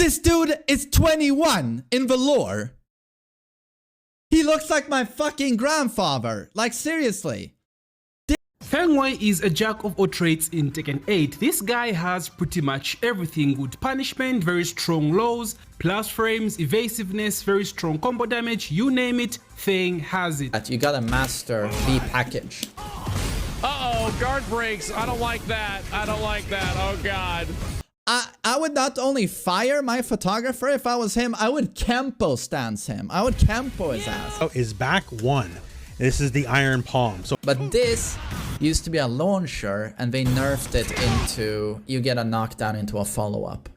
This dude is 21 in the lore. He looks like my fucking grandfather. Like, seriously. Feng is a jack of all trades in Tekken 8. This guy has pretty much everything: good punishment, very strong lows, plus frames, evasiveness, very strong combo damage, you name it, Feng has it. You gotta master the package. Uh-oh, guard breaks. I don't like that. I don't like that. Oh, God. I would not only fire my photographer if I was him, I would Kempo stance him. I would Kempo his ass. Is back one. This is the Iron Palm. But this used to be a launcher, and they nerfed it into you get a knockdown into a follow-up.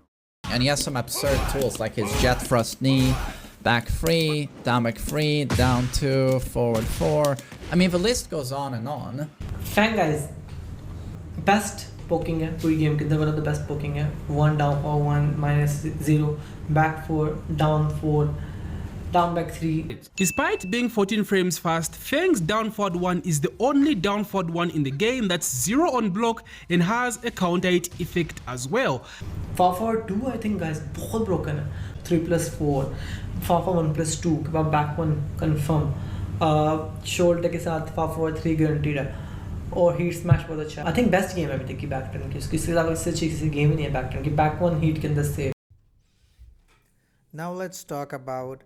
And he has some absurd tools like his jet thrust knee, back 3, down back 3, down 2, forward 4. I mean, the list goes on and on. Feng guys, best poking है पूरी game के अंदर, one of the best poking है. 1 down for 1 minus 0, back 4, down 4, down back 3. Despite being 14 frames fast, Feng's down forward 1 is the only down forward 1 in the game that's 0 on block and has a counter hit effect as well. Far forward 2 I think guys बहुत broken है. 3 plus 4, far forward 1 plus 2 के बाद back 1 confirm, shoulder के साथ far forward 3 guaranteed है. और heat smash बहुत अच्छा है. आई थिंक बेस्ट गेम है अभी तक की बैक टर्न की. इसके अलावा इससे अच्छी किसी गेम ही नहीं है बैक टर्न की. बैक वन हीट के अंदर से. Now let's talk about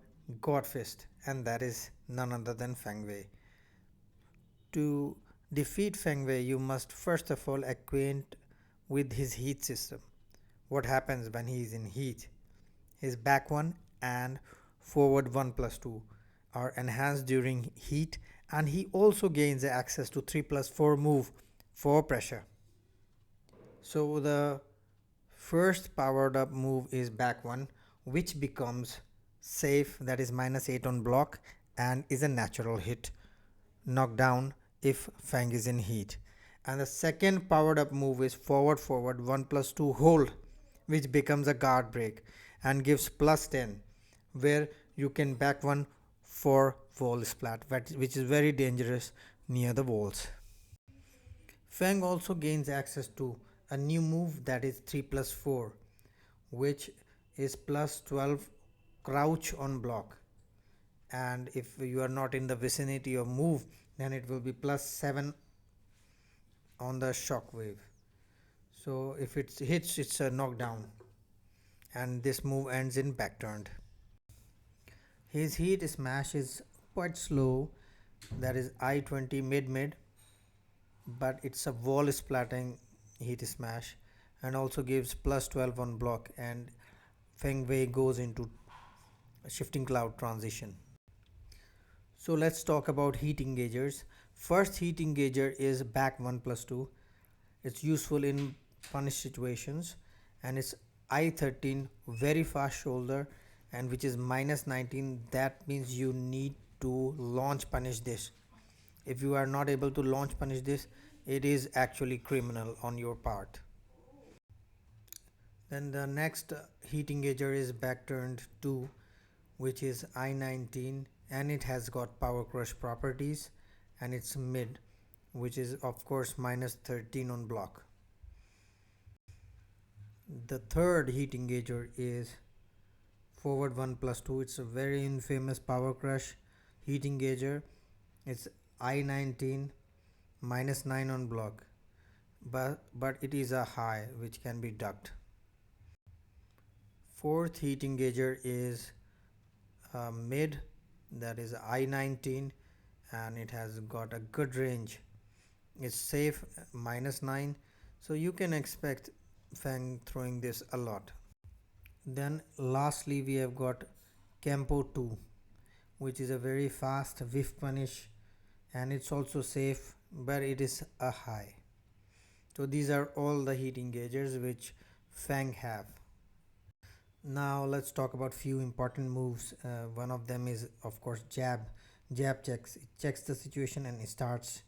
God Fist, and that is none other than Feng Wei. To defeat Feng Wei, you must first of all acquaint with his heat system. What happens when he is in heat? His back 1 and forward 1 plus 2 are enhanced during heat, and he also gains access to 3 plus 4 move for pressure. So the first powered up move is back 1, which becomes safe, that is -8 on block, and is a natural hit knockdown if Feng is in heat. And the second powered up move is forward 1 plus 2 hold, which becomes a guard break and gives +10, where you can back 1 for wall splat, which is very dangerous near the walls. Feng also gains access to a new move that is 3 plus 4, which is +12 crouch on block, and if you are not in the vicinity of move, then it will be +7 on the shockwave. So if it hits, it's a knockdown, and this move ends in back turned. His heat smash is quite slow, that is I-20 mid, but it's a wall splatting heat smash, and also gives +12 on block, and Feng Wei goes into a shifting cloud transition. So let's talk about heat engagers. First heat engager is back 1 plus 2. It's useful in punish situations, and it's I-13 very fast shoulder, and which is -19. That means you need to launch punish this. If you are not able to launch punish this, it is actually criminal on your part. Then the next heat engager is back turned 2, which is I-19, and it has got power crush properties, and it's mid, which is of course -13 on block. The third heat engager is forward 1 plus 2. It's a very infamous power crush heat engager. It's I-19 -9 on block, but it is a high which can be ducked. Fourth heat engager is mid, that is I-19, and it has got a good range. It's safe -9, so you can expect Feng throwing this a lot. Then lastly we have got Kempo 2, which is a very fast whiff punish, and it's also safe, but it is a high. So these are all the heat engagers which Feng have. Now let's talk about few important moves. One of them is of course jab. Jab checks, it checks the situation and it starts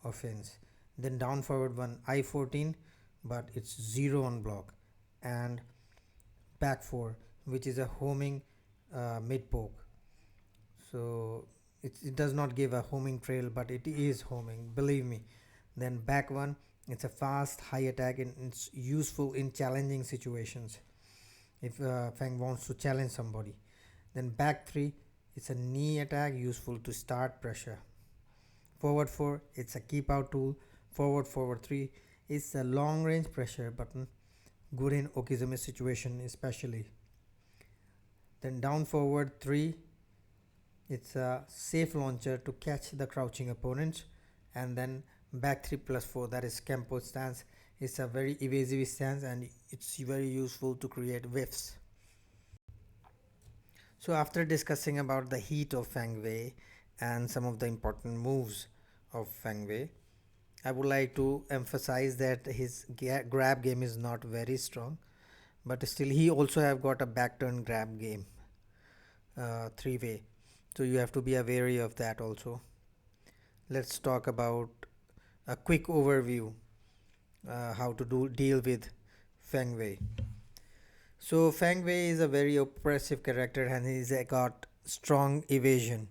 offense. Then down forward 1 I-14, but it's 0 on block, and back 4, which is a homing mid poke. So it does not give a homing trail, but it is homing, believe me. Then back 1, it's a fast high attack, and it's useful in challenging situations. if Feng wants to challenge somebody. Then back 3, it's a knee attack useful to start pressure. Forward 4, it's a keep out tool. Forward 3, it's a long range pressure button, good in Okizumi situation especially. Then down forward 3, it's a safe launcher to catch the crouching opponents. And then back 3+4, that is Kempo stance. It's a very evasive stance and it's very useful to create whiffs. So after discussing about the heat of Feng Wei and some of the important moves of Feng Wei, I would like to emphasize that his grab game is not very strong, but still he also have got a back turn grab game, 3-way. So you have to be wary of that also. Let's talk about a quick overview how to deal with Feng Wei. So Feng Wei is a very oppressive character and he's got strong evasion.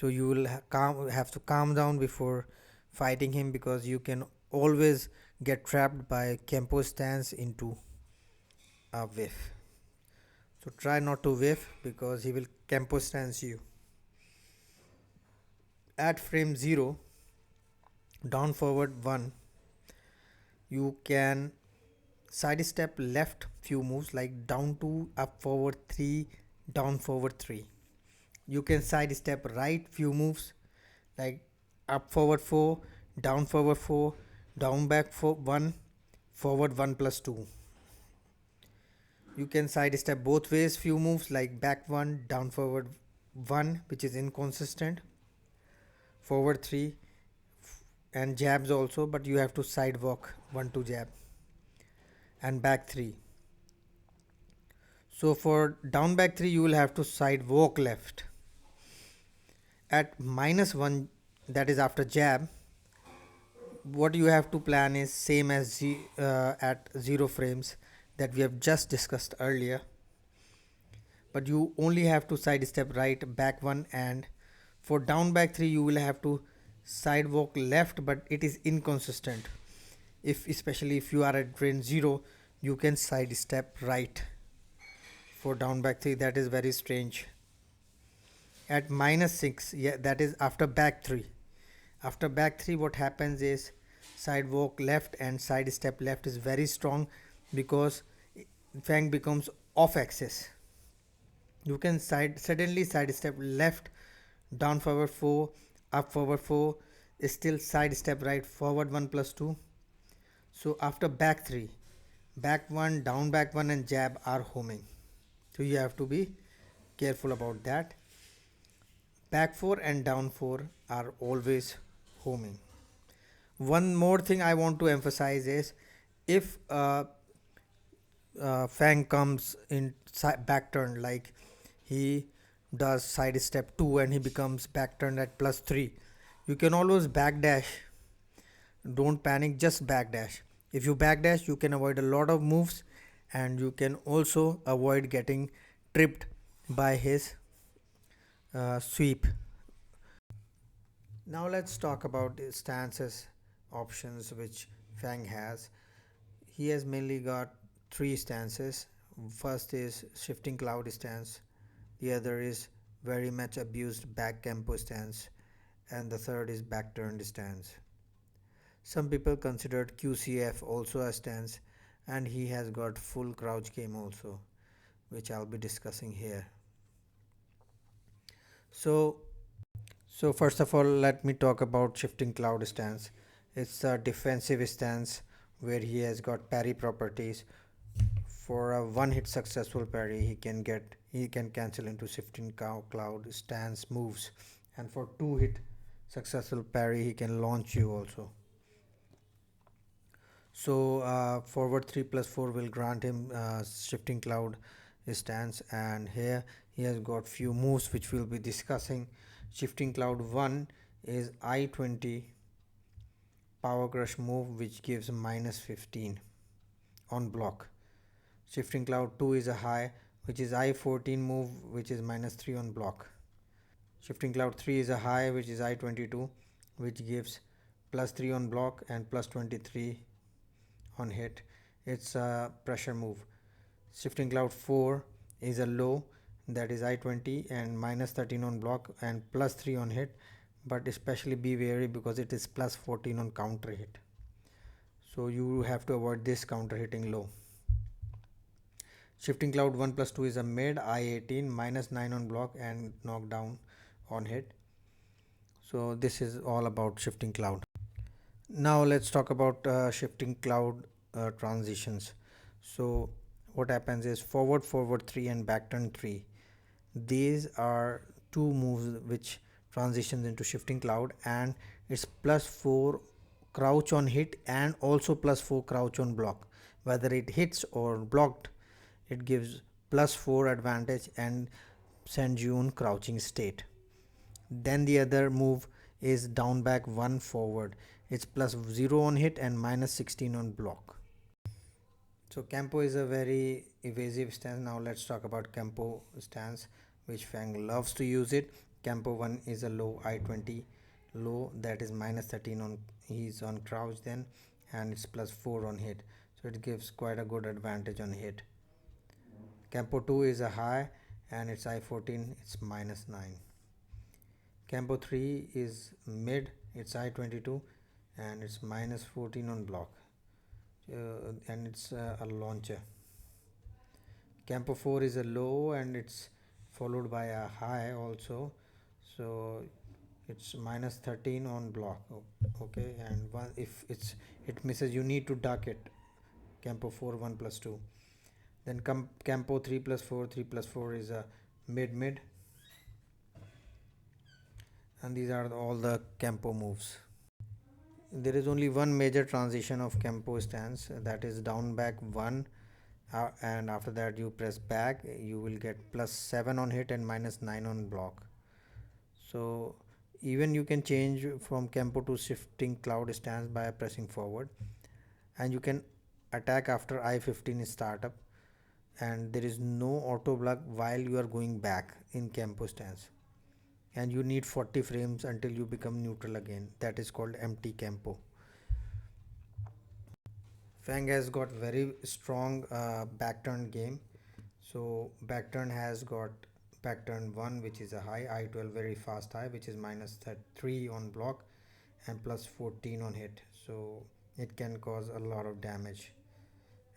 So you will have to calm down before fighting him, because you can always get trapped by Kempo stance into a whiff. So try not to whiff because he will Kempo stance you. At frame 0, down forward 1, you can sidestep left few moves like down 2, up forward 3, down forward 3. You can sidestep right few moves like up forward 4, down forward 4, down back 1, forward 1+2. You can sidestep both ways few moves like back 1, down forward 1, which is inconsistent, forward 3, and jabs also, but you have to sidewalk 1-2 jab, and back 3. So for down back 3 you will have to sidewalk left. At -1, that is after jab, what you have to plan is same as at 0 frames that we have just discussed earlier, but you only have to sidestep right, back 1, and for down back 3 you will have to sidewalk left, but it is inconsistent. Especially if you are at range 0, you can sidestep right. For down back 3, that is very strange. At -6, yeah, that is after back 3. After back 3, what happens is sidewalk left and sidestep left is very strong, because Feng becomes off axis. You can suddenly sidestep left, down forward 4, up forward 4, still sidestep right, forward 1+2. So after back 3, back 1, down back 1 and jab are homing. So you have to be careful about that. Back 4 and down 4 are always homing. One more thing I want to emphasize is, if Feng comes in back turn, like he does side step 2 and he becomes back turn at +3, you can always backdash. Don't panic, just backdash. If you backdash, you can avoid a lot of moves, and you can also avoid getting tripped by his sweep. Now let's talk about the stances options which Feng has. He has mainly got 3 stances. First is shifting cloud stance, the other is very much abused back Kempo stance, and the third is back turned stance. Some people considered QCF also a stance, and he has got full crouch game also, which I'll be discussing here. So first of all, let me talk about shifting cloud stance. It's a defensive stance where he has got parry properties. For a 1-hit successful parry, he can cancel into shifting cloud stance moves, and for 2-hit successful parry, he can launch you also. So forward 3+4 will grant him shifting cloud stance, and here he has got few moves which we'll be discussing. Shifting cloud 1 is I20 power crush move, which gives -15 on block. Shifting cloud 2 is a high, which is I14 move, which is -3 on block. Shifting cloud 3 is a high, which is I22, which gives +3 on block and +23 on hit. It's a pressure move. Shifting cloud 4 is a low, that is I20 and minus 13 on block and plus 3 on hit, but especially be wary because it is plus 14 on counter hit, so you have to avoid this counter hitting low. Shifting cloud 1 plus 2 is a mid, I18 minus 9 on block and knockdown on hit. So this is all about shifting cloud. Now let's talk about shifting cloud transitions. So what happens is forward 3 and back turn 3. These are two moves which transitions into shifting cloud, and it's plus 4 crouch on hit and also plus 4 crouch on block. Whether it hits or blocked, it gives plus 4 advantage and sends you in crouching state. Then the other move is down back 1 forward. It's plus 0 on hit and minus 16 on block. So Kempo is a very evasive stance. Now let's talk about Kempo stance, which Feng loves to use it. Kempo 1 is a low, I20 low, that is minus 13 on, he's on crouch then, and it's plus 4 on hit, so it gives quite a good advantage on hit. Kempo 2 is a high and it's I14, it's minus 9. Kempo 3 is mid, it's I22 and it's minus 14 on block, and it's a launcher. Kempo 4 is a low and it's followed by a high also, so it's minus 13 on block. Okay, and if it misses, you need to duck it. Kempo 4 1 plus 2. Then Kempo 3 plus 4, 3 plus 4 is a mid, and these are all the Kempo moves. There is only one major transition of Kempo stance, that is down back 1, and after that you press back, you will get plus 7 on hit and minus 9 on block. So even you can change from Kempo to shifting cloud stance by pressing forward, and you can attack after I15 startup, and there is no auto block while you are going back in Kempo stance, and you need 40 frames until you become neutral again. That is called empty Kempo. Feng has got very strong back turn game. So back turn has got back turn 1, which is a high, I12 very fast high, which is minus 3 on block and plus 14 on hit, so it can cause a lot of damage.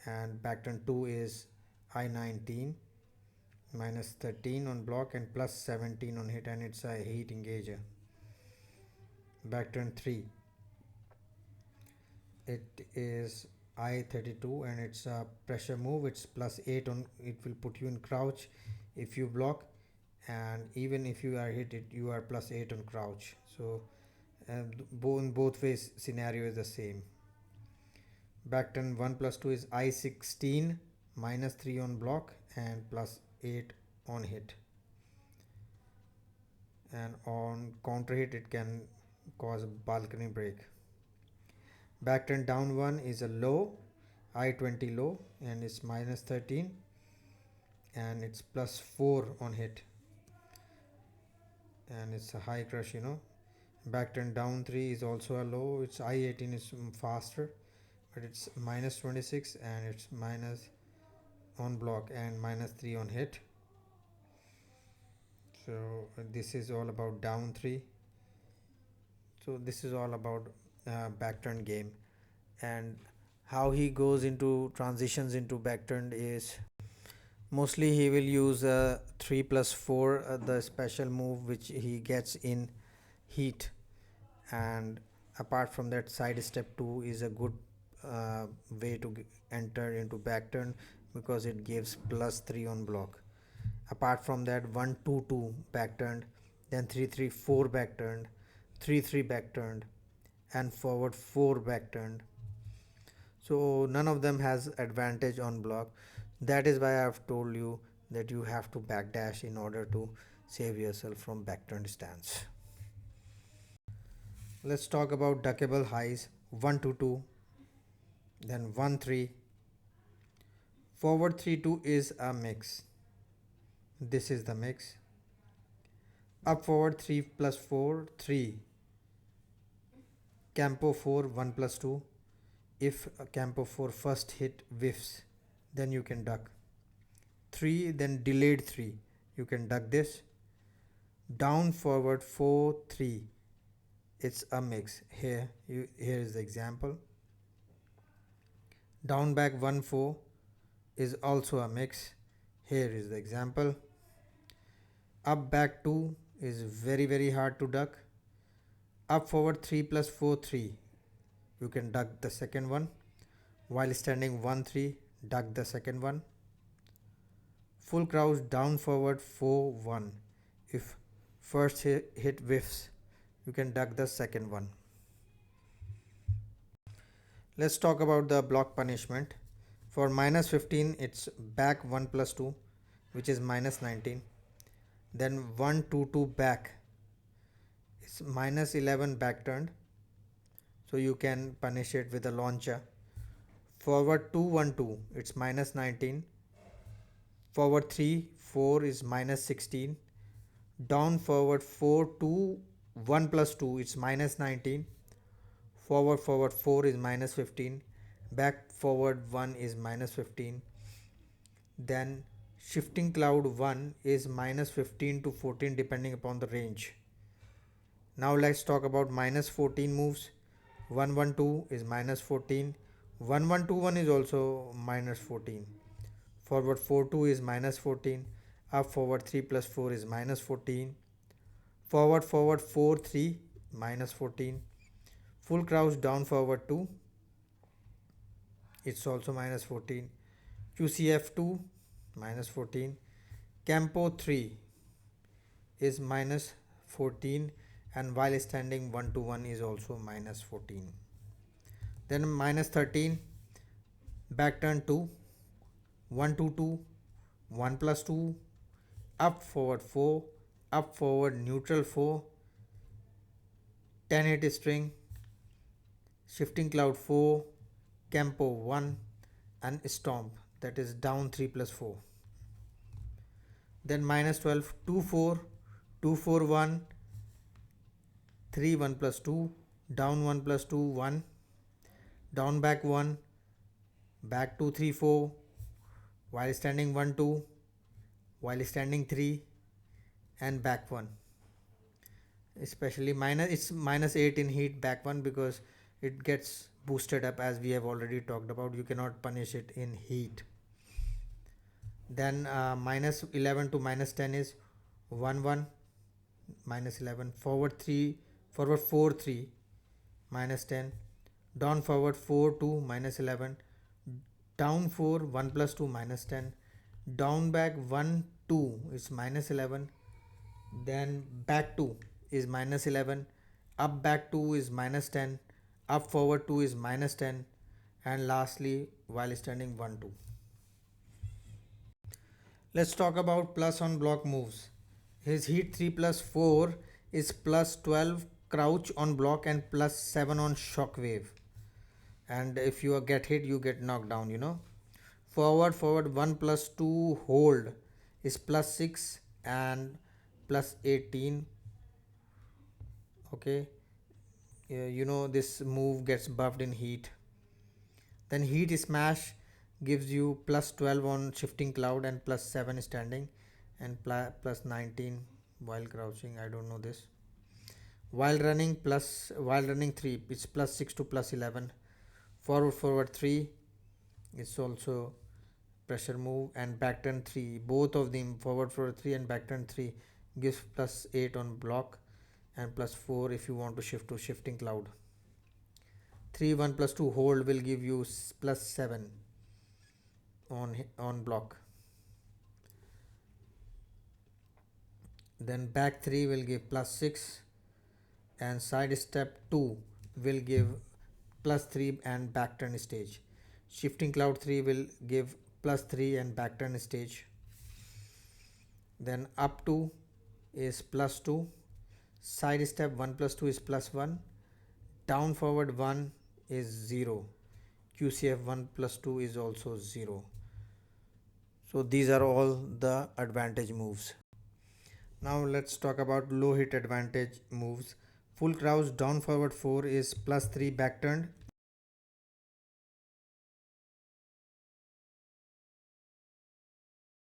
And back turn 2 is I19 minus 13 on block and plus 17 on hit, and it's a heat engager. Back turn 3, it is I32 and it's a pressure move. It's plus 8 on, it will put you in crouch if you block, and even if you are hit, you are plus 8 on crouch. So both ways scenario is the same. Back turn 1 plus 2 is I16 minus 3 on block and plus 8 on hit, and on counter hit it can cause a balcony break. Back turn down 1 is a low, I20 low, and it's minus 13 and it's plus 4 on hit, and it's a high crush, you know. Back turn down 3 is also a low, it's I18 is faster, but it's minus 26 and it's minus on block and minus 3 on hit. So this is all about down 3. So this is all about back turn game, and how he goes into transitions into back turn is mostly he will use 3 plus 4, the special move which he gets in heat, and apart from that side step 2 is a good way to enter into back turn because it gives plus 3 on block. Apart from that, 1 2 2 back turned, then 3 3 4 back turned, 3 3 back turned, and forward 4 back turned. So none of them has advantage on block. That is why I have told you that you have to backdash in order to save yourself from back turn stance. Let's talk about duckable highs. 1 2 2, then 1 3. Forward 3 2 is a mix. This is the mix. Up forward 3 plus 4 3. Kempo 4 1 plus 2. If Kempo 4 first hit whiffs, then you can duck. 3, then delayed 3. You can duck this. Down forward 4 3. It's a mix. Here is the example. Down back 1 4 is also a mix. Here is the example. Up back 2 is very hard to duck. Up forward 3 plus 4 3. You can duck the second one. While standing 1 3, duck the second one. Full crouch down forward 4 1. If first hit whiffs, you can duck the second one. Let's talk about the block punishment. For minus 15, it's back 1 plus 2, which is minus 19. Then 1 2 2 back. It's minus 11 back turned. So you can punish it with a launcher. Forward 2 1 2, it's minus 19. Forward 3 4 is minus 16. Down forward 4 2 1 plus 2, it's minus 19. Forward 4 is minus 15. Back forward 1 is minus 15. Then shifting cloud 1 is minus 15 to 14 depending upon the range. Now let's talk about minus 14 moves. 1 1 2 is minus 14. 1 1 2 1 is also minus 14. Forward 4 2 is minus 14. Up forward 3 plus 4 is minus 14. Forward 4 3 minus 14. Full crouch down forward 2, it's also minus 14. QCF 2 minus 14. Campo 3 is minus 14, and while standing 1 to 1 is also minus 14. Then minus 13, back turn 2, 1 2 2, 1 plus 2, up forward 4, up forward neutral 4, 10 hit string, shifting cloud 4, campo 1, and stomp, that is down 3 plus 4. Then minus 12, 2 4, 2 4 1, 3 1 plus 2, down 1 plus 2 1, down back 1, back 2 3 4, while standing 1 2, while standing 3, and back 1. Especially it's minus 8 in heat back 1 because it gets boosted up, as we have already talked about. You cannot punish it in heat. Then minus 11 to minus 10 is 1 1, minus 11. Forward 4 3, minus 10. Down forward 4 2, minus 11. Down 4 1 plus 2, minus 10. Down back 1 2 is minus 11. Then back 2 is minus 11. Up back 2 is minus 10. Up forward 2 is minus 10. And lastly, while standing 1 2. Let's talk about plus on block moves. His heat 3 plus 4 is plus 12 crouch on block and plus 7 on shockwave. And if you get hit, you get knocked down, you know. Forward 1 plus 2 hold is plus 6 and plus 18. Okay, you know this move gets buffed in heat. Then heat smash gives you plus 12 on shifting cloud and plus 7 standing and plus 19 while crouching. I don't know this. While running 3, it's plus 6 to plus 11. Forward 3, it's also pressure move, and back turn 3, both of them, forward 3 and back turn 3, gives plus 8 on block and plus 4 if you want to shift to shifting cloud. 3 1 plus 2 hold will give you plus 7 on block. Then back 3 will give plus 6 and side step 2 will give plus 3 and back turn stage. Shifting cloud 3 will give plus 3 and back turn stage. Then up 2 is plus 2. Side step 1 plus 2 is plus 1. Down forward 1 is 0. QCF 1 plus 2 is also 0. So these are all the advantage moves. Now let's talk about low hit advantage moves. Full crouch down forward 4 is plus 3 back turned.